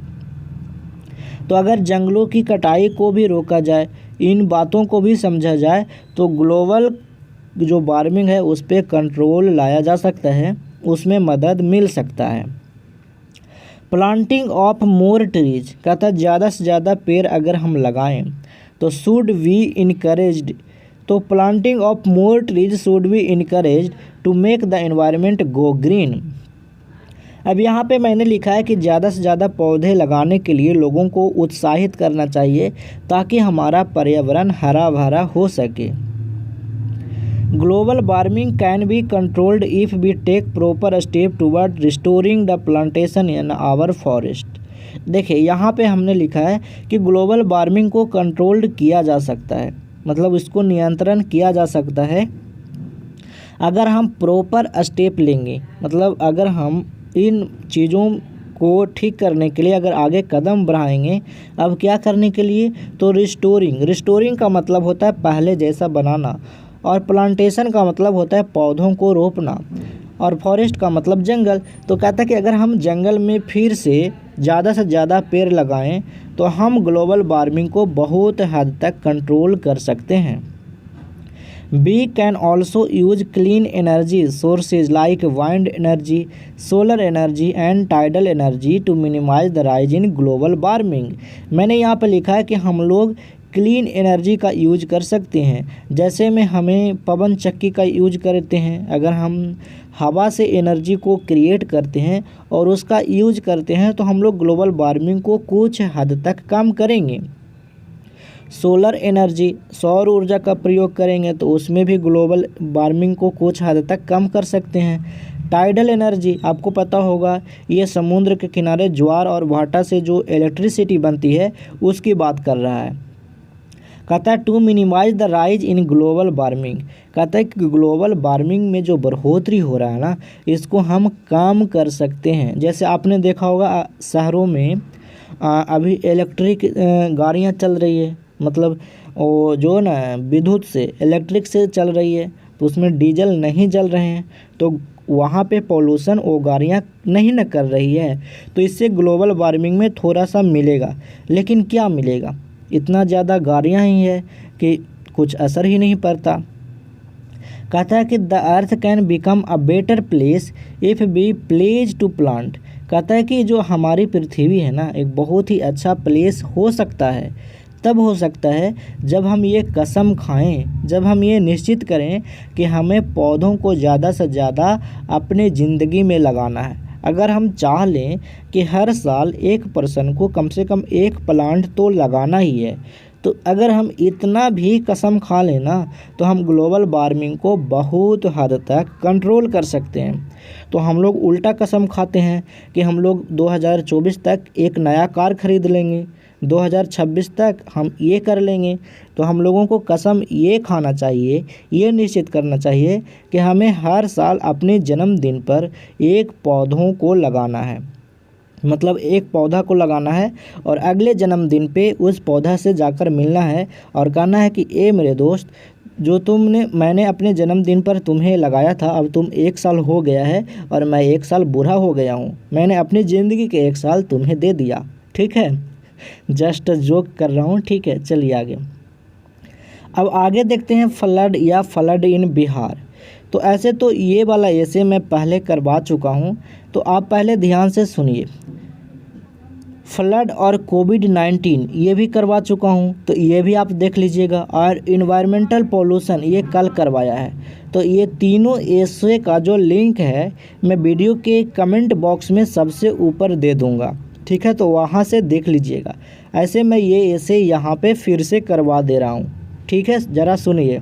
तो अगर जंगलों की कटाई को भी रोका जाए, इन बातों को भी समझा जाए, तो ग्लोबल जो वार्मिंग है उस पर कंट्रोल लाया जा सकता है, उसमें मदद मिल सकता है। Planting of more trees. कहता है ज़्यादा से ज़्यादा पेड़ अगर हम लगाएं तो शुड वी इनकरेज्ड। तो planting of more trees should be encouraged to make the environment go green. अब यहाँ पे मैंने लिखा है कि ज़्यादा से ज़्यादा पौधे लगाने के लिए लोगों को उत्साहित करना चाहिए ताकि हमारा पर्यावरण हरा भरा हो सके। Global warming can be controlled if we take proper step toward restoring the plantation in our forest. देखिए यहाँ पे हमने लिखा है कि ग्लोबल वार्मिंग को कंट्रोल्ड किया जा सकता है, मतलब इसको नियंत्रण किया जा सकता है अगर हम प्रॉपर स्टेप लेंगे, मतलब अगर हम इन चीज़ों को ठीक करने के लिए अगर आगे कदम बढ़ाएंगे। अब क्या करने के लिए? तो रिस्टोरिंग का मतलब होता है पहले जैसा बनाना, और प्लांटेशन का मतलब होता है पौधों को रोपना, और फॉरेस्ट का मतलब जंगल। तो कहता है कि अगर हम जंगल में फिर से ज़्यादा पेड़ लगाएं तो हम ग्लोबल वार्मिंग को बहुत हद तक कंट्रोल कर सकते हैं। We can also use clean energy sources like wind energy, solar energy and tidal energy to minimize the rise in global warming। मैंने यहाँ पर लिखा है कि हम लोग क्लीन एनर्जी का यूज कर सकते हैं, जैसे में हमें पवन चक्की का यूज करते हैं। अगर हम हवा से एनर्जी को क्रिएट करते हैं और उसका यूज करते हैं तो हम लोग ग्लोबल वार्मिंग को कुछ हद तक कम करेंगे। सोलर एनर्जी, सौर ऊर्जा का प्रयोग करेंगे तो उसमें भी ग्लोबल वार्मिंग को कुछ हद तक कम कर सकते हैं। टाइडल एनर्जी, आपको पता होगा ये समुद्र के किनारे ज्वार और भाटा से जो इलेक्ट्रिसिटी बनती है उसकी बात कर रहा है। कहता है to minimize the rise in global warming, कहता है कि ग्लोबल वार्मिंग में जो बढ़ोतरी हो रहा है ना, इसको हम कम कर सकते हैं। जैसे आपने देखा होगा शहरों में अभी इलेक्ट्रिक गाड़ियाँ चल रही है, मतलब वो जो ना विद्युत से इलेक्ट्रिक से चल रही है, तो उसमें डीजल नहीं जल रहे हैं, तो वहाँ पे पॉल्यूशन वो गाड़ियाँ नहीं न कर रही है, तो इससे ग्लोबल वार्मिंग में थोड़ा सा मिलेगा। लेकिन क्या मिलेगा, इतना ज़्यादा गाड़ियाँ ही है कि कुछ असर ही नहीं पड़ता। कहता है कि the earth can become a better place if we pledge to plant, कहता है कि जो हमारी पृथ्वी है ना, एक बहुत ही अच्छा प्लेस हो सकता है, तब हो सकता है जब हम ये कसम खाएं, जब हम ये निश्चित करें कि हमें पौधों को ज़्यादा से ज़्यादा अपने ज़िंदगी में लगाना है। अगर हम चाह लें कि हर साल एक पर्सन को कम से कम एक प्लांट तो लगाना ही है, तो अगर हम इतना भी कसम खा लें ना, तो हम ग्लोबल वार्मिंग को बहुत हद तक कंट्रोल कर सकते हैं। तो हम लोग उल्टा कसम खाते हैं कि हम लोग 2024 तक एक नया कार खरीद लेंगे, 2026 तक हम ये कर लेंगे। तो हम लोगों को कसम ये खाना चाहिए, ये निश्चित करना चाहिए कि हमें हर साल अपने जन्मदिन पर एक पौधों को लगाना है, मतलब एक पौधा को लगाना है और अगले जन्मदिन पे उस पौधा से जाकर मिलना है और कहना है कि ए मेरे दोस्त, जो मैंने अपने जन्मदिन पर तुम्हें लगाया था, अब तुम 1 साल हो गया है और मैं 1 साल बूढ़ा हो गया हूँ, मैंने अपनी ज़िंदगी के 1 साल तुम्हें दे दिया। ठीक है, जस्ट जोक कर रहा हूँ। ठीक है, चलिए आगे। अब आगे देखते हैं फ्लड या फ्लड इन बिहार। तो ऐसे तो ये वाला ऐसे मैं पहले करवा चुका हूँ, तो आप पहले ध्यान से सुनिए। फ्लड और कोविड-19 ये भी करवा चुका हूँ, तो ये भी आप देख लीजिएगा। और इन्वायरमेंटल पोल्यूशन ये कल करवाया है। तो ये तीनों ऐसे का जो लिंक है मैं वीडियो के कमेंट बॉक्स में सबसे ऊपर दे दूँगा। ठीक है, तो वहाँ से देख लीजिएगा। ऐसे मैं ये ऐसे यहाँ पे फिर से करवा दे रहा हूँ। ठीक है, ज़रा सुनिए।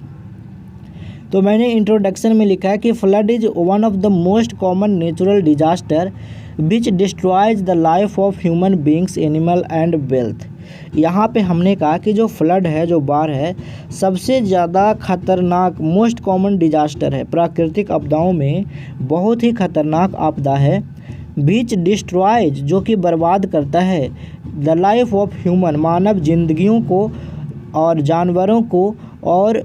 तो मैंने इंट्रोडक्शन में लिखा है कि flood is one of the most common natural disaster which destroys the life of human beings, animal and wealth. यहाँ पे हमने कहा कि जो फ्लड है, जो बाढ़ है, सबसे ज़्यादा खतरनाक मोस्ट कॉमन डिजास्टर है, प्राकृतिक आपदाओं में बहुत ही खतरनाक आपदा है। बीच डिस्ट्रॉयज, जो कि बर्बाद करता है, द लाइफ ऑफ ह्यूमन, मानव जिंदगियों को और जानवरों को और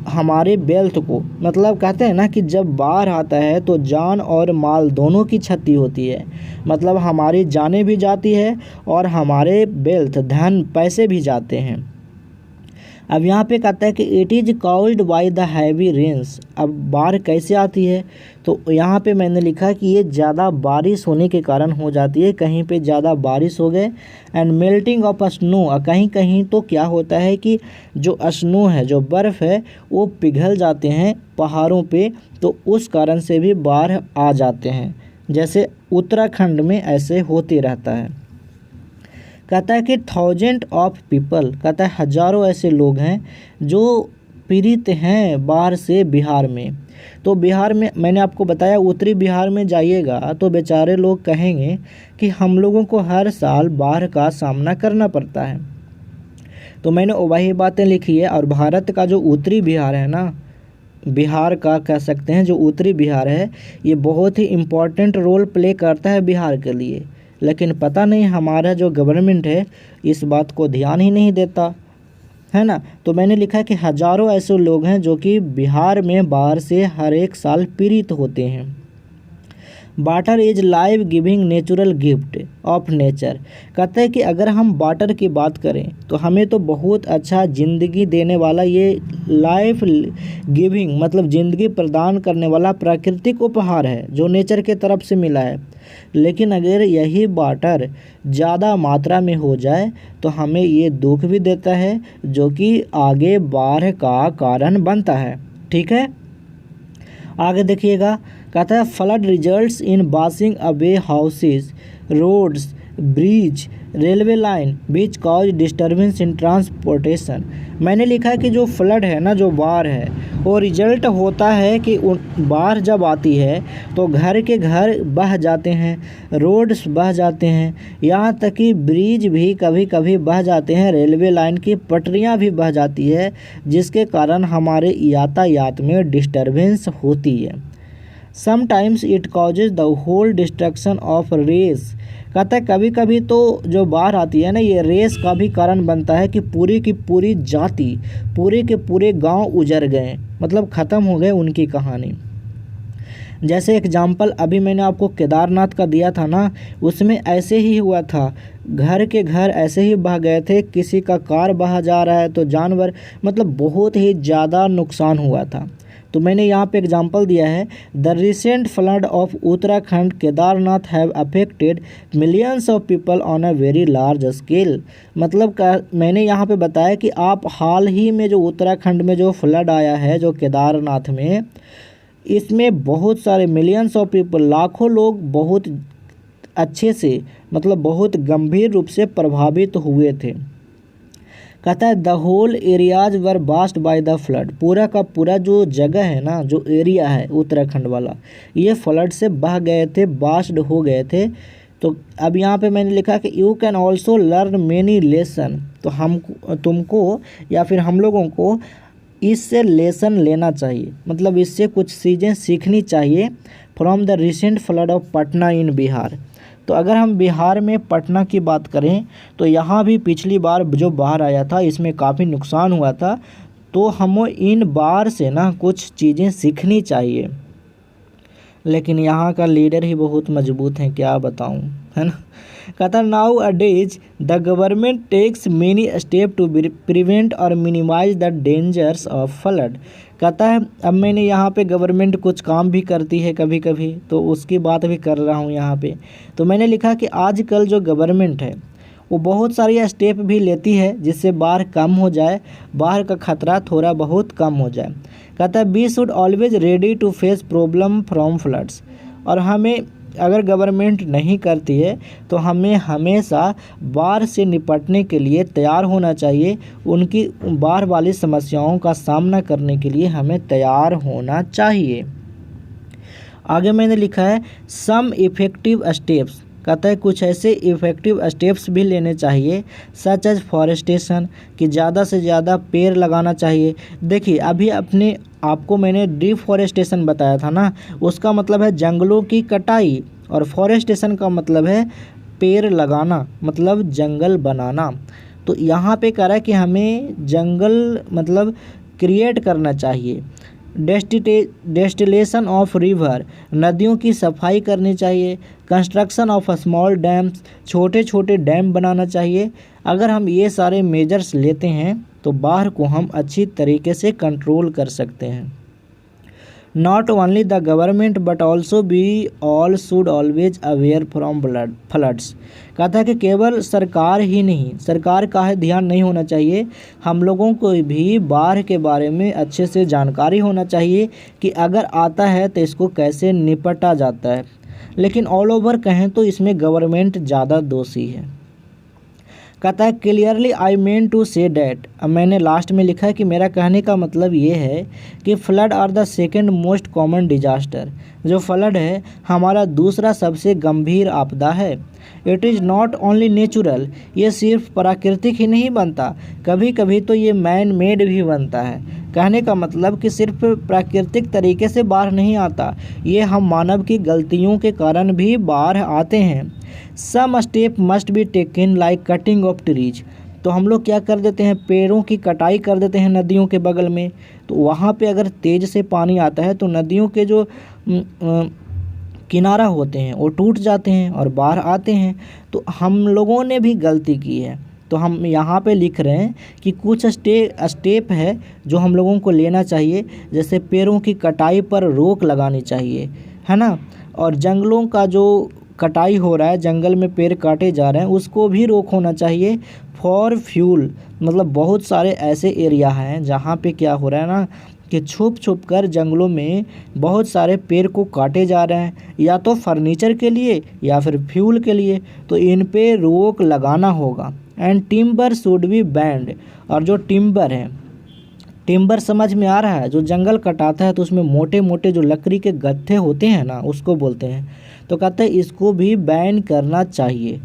हमारे वेल्थ को। मतलब कहते हैं ना कि जब बाढ़ आता है तो जान और माल दोनों की क्षति होती है, मतलब हमारी जानें भी जाती है और हमारे वेल्थ, धन, पैसे भी जाते हैं। अब यहाँ पे कहता है कि it is caused by the heavy rains. अब बाढ़ कैसे आती है, तो यहाँ पे मैंने लिखा कि ये ज़्यादा बारिश होने के कारण हो जाती है। कहीं पे ज़्यादा बारिश हो गए एंड मेल्टिंग ऑफ स्नो, कहीं कहीं तो क्या होता है कि जो स्नो है, जो बर्फ़ है, वो पिघल जाते हैं पहाड़ों पे, तो उस कारण से भी बाढ़ आ जाते हैं। जैसे उत्तराखंड में ऐसे होते रहता है। कहता है कि थाउजेंड ऑफ पीपल, कहता है हज़ारों ऐसे लोग हैं जो पीड़ित हैं बाढ़ से बिहार में। तो बिहार में मैंने आपको बताया, उत्तरी बिहार में जाइएगा तो बेचारे लोग कहेंगे कि हम लोगों को हर साल बाढ़ का सामना करना पड़ता है। तो मैंने वही बातें लिखी है। और भारत का जो उत्तरी बिहार है ना, बिहार का कह सकते हैं, जो उत्तरी बिहार है, ये बहुत ही इम्पोर्टेंट रोल प्ले करता है बिहार के लिए। लेकिन पता नहीं हमारा जो गवर्नमेंट है इस बात को ध्यान ही नहीं देता है ना। तो मैंने लिखा है कि हज़ारों ऐसे लोग हैं जो कि बिहार में बाढ़ से हर एक साल पीड़ित होते हैं। Water is life giving natural gift of nature. कहते हैं कि अगर हम वाटर की बात करें तो हमें तो बहुत अच्छा ज़िंदगी देने वाला, ये लाइफ गिविंग मतलब ज़िंदगी प्रदान करने वाला प्राकृतिक उपहार है जो नेचर के तरफ से मिला है। लेकिन अगर यही वाटर ज़्यादा मात्रा में हो जाए तो हमें ये दुख भी देता है, जो कि आगे बाढ़ का कारण बनता है। ठीक है, आगे देखिएगा। कहता है flood results in washing away houses, roads, bridge railway line which cause disturbance in transportation. मैंने लिखा है कि जो फ्लड है ना, जो बाढ़ है, वो रिजल्ट होता है कि बाढ़ जब आती है तो घर के घर बह जाते हैं, रोड्स बह जाते हैं, यहाँ तक कि ब्रिज भी कभी कभी बह जाते हैं, रेलवे लाइन की पटरियाँ भी बह जाती है, जिसके कारण हमारे यातायात में डिस्टर्बेंस होती है। Sometimes it causes the whole destruction of race. कहता है कभी कभी तो जो बाढ़ आती है ना, ये रेस का भी कारण बनता है कि पूरी की पूरी जाति, पूरे के पूरे गांव उजड़ गए, मतलब ख़त्म हो गए उनकी कहानी। जैसे एग्जाम्पल अभी मैंने आपको केदारनाथ का दिया था ना, उसमें ऐसे ही हुआ था, घर के घर ऐसे ही बह गए थे, किसी का कार बहा जा रहा है तो जानवर, मतलब बहुत ही ज़्यादा नुकसान हुआ था। तो मैंने यहाँ पे एग्जांपल दिया है, the recent flood of Uttarakhand Kedarnath have affected millions of people on a very large scale. मतलब मैंने यहाँ पे बताया कि आप हाल ही में जो उत्तराखंड में जो फ्लड आया है, जो केदारनाथ में, इसमें बहुत सारे मिलियंस ऑफ पीपल, लाखों लोग बहुत अच्छे से, मतलब बहुत गंभीर रूप से प्रभावित हुए थे। कहता है the whole areas were washed by the flood. पूरा का पूरा जो जगह है ना, जो एरिया है उत्तराखंड वाला, ये फ्लड से बह गए थे, बास्ट हो गए थे। तो अब यहाँ पे मैंने लिखा कि you can also learn many lesson. तो तुमको या फिर हम लोगों को इससे लेसन लेना चाहिए, मतलब इससे कुछ चीज़ें सीखनी चाहिए। From the recent flood of Patna in Bihar. तो अगर हम बिहार में पटना की बात करें तो यहाँ भी पिछली बार जो बाढ़ आया था, इसमें काफ़ी नुकसान हुआ था। तो हमें इन बाढ़ से ना कुछ चीज़ें सीखनी चाहिए। लेकिन यहाँ का लीडर ही बहुत मजबूत है, क्या बताऊँ, है ना। कहता nowadays the government takes many step to prevent और minimise the dangers of flood. कहता है अब मैंने यहाँ पे गवर्नमेंट कुछ काम भी करती है कभी कभी, तो उसकी बात भी कर रहा हूँ यहाँ पे। तो मैंने लिखा कि आजकल जो गवर्नमेंट है वो बहुत सारी स्टेप भी लेती है जिससे बाढ़ कम हो जाए, बाढ़ का खतरा थोड़ा बहुत कम हो जाए। कहता है we should always ready to face problem from floods. और हमें, अगर गवर्नमेंट नहीं करती है तो हमें हमेशा बाढ़ से निपटने के लिए तैयार होना चाहिए। उनकी बाढ़ वाली समस्याओं का सामना करने के लिए हमें तैयार होना चाहिए। आगे मैंने लिखा है सम इफ़ेक्टिव स्टेप्स। कहता है कुछ ऐसे इफ़ेक्टिव स्टेप्स भी लेने चाहिए, सच एज फॉरेस्टेशन, कि ज़्यादा से ज़्यादा पेड़ लगाना चाहिए। देखिए अभी आपको मैंने डिफॉरेस्टेशन बताया था ना, उसका मतलब है जंगलों की कटाई, और फॉरेस्टेशन का मतलब है पेड़ लगाना, मतलब जंगल बनाना। तो यहाँ पे कह रहा है कि हमें जंगल मतलब क्रिएट करना चाहिए। डेस्टिलेशन ऑफ रिवर, नदियों की सफाई करनी चाहिए। कंस्ट्रक्शन ऑफ स्मॉल डैम्स, छोटे छोटे डैम बनाना चाहिए। अगर हम ये सारे मेजर्स लेते हैं तो बाढ़ को हम अच्छी तरीके से कंट्रोल कर सकते हैं। Not only the government but also we all should always aware from floods. कहता है कि केवल सरकार ही नहीं, सरकार का है ध्यान नहीं होना चाहिए, हम लोगों को भी बाढ़ के बारे में अच्छे से जानकारी होना चाहिए कि अगर आता है तो इसको कैसे निपटा जाता है। लेकिन ऑल ओवर कहें तो इसमें गवर्नमेंट ज़्यादा दोषी है। कहता है clearly I mean to say that. अब मैंने लास्ट में लिखा है कि मेरा कहने का मतलब ये है कि flood are the second most common disaster. जो फ्लड है हमारा दूसरा सबसे गंभीर आपदा है। It is not only natural, ये सिर्फ प्राकृतिक ही नहीं बनता, कभी कभी तो ये मैन मेड भी बनता है। कहने का मतलब कि सिर्फ प्राकृतिक तरीके से बाढ़ नहीं आता, ये हम मानव की गलतियों के कारण भी बाढ़ आते हैं। Some step must be taken like cutting of trees. तो हम लोग क्या कर देते हैं, पेड़ों की कटाई कर देते हैं नदियों के बगल में। तो वहाँ पे अगर तेज़ से पानी आता है तो नदियों के जो किनारा होते हैं वो टूट जाते हैं और बाढ़ आते हैं। तो हम लोगों ने भी गलती की है। तो हम यहाँ पे लिख रहे हैं कि कुछ स्टेप है जो हम लोगों को लेना चाहिए, जैसे पेड़ों की कटाई पर रोक लगानी चाहिए, है ना। और जंगलों का जो कटाई हो रहा है, जंगल में पेड़ काटे जा रहे हैं, उसको भी रोक होना चाहिए। फॉर फ्यूल, मतलब बहुत सारे ऐसे एरिया हैं जहाँ पे क्या हो रहा है ना कि छुप छुप कर जंगलों में बहुत सारे पेड़ को काटे जा रहे हैं, या तो फर्नीचर के लिए या फिर फ्यूल के लिए। तो इन पे रोक लगाना होगा। And timber should be band. और जो टिम्बर है, टिम्बर समझ में आ रहा है, जो जंगल कटाता है तो उसमें मोटे मोटे जो लकड़ी के गत्थे होते हैं ना, उसको बोलते हैं। तो कहते हैं इसको भी बैन करना चाहिए।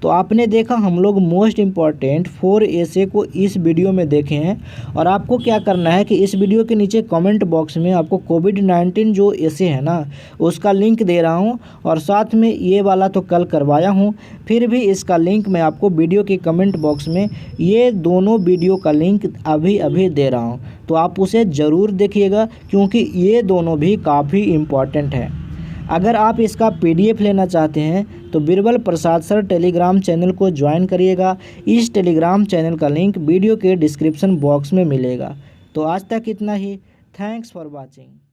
तो आपने देखा हम लोग मोस्ट इम्पॉर्टेंट 4 ऐसे को इस वीडियो में देखे हैं। और आपको क्या करना है कि इस वीडियो के नीचे कमेंट बॉक्स में आपको कोविड-19 जो ऐसे है ना, उसका लिंक दे रहा हूं, और साथ में ये वाला तो कल करवाया हूं, फिर भी इसका लिंक मैं आपको वीडियो के कमेंट बॉक्स में ये दोनों वीडियो का लिंक अभी अभी दे रहा हूँ। तो आप उसे ज़रूर देखिएगा, क्योंकि ये दोनों भी काफ़ी इम्पॉर्टेंट है। अगर आप इसका PDF लेना चाहते हैं तो बिरबल प्रसाद सर टेलीग्राम चैनल को ज्वाइन करिएगा। इस टेलीग्राम चैनल का लिंक वीडियो के डिस्क्रिप्शन बॉक्स में मिलेगा। तो आज तक इतना ही। Thanks for watching.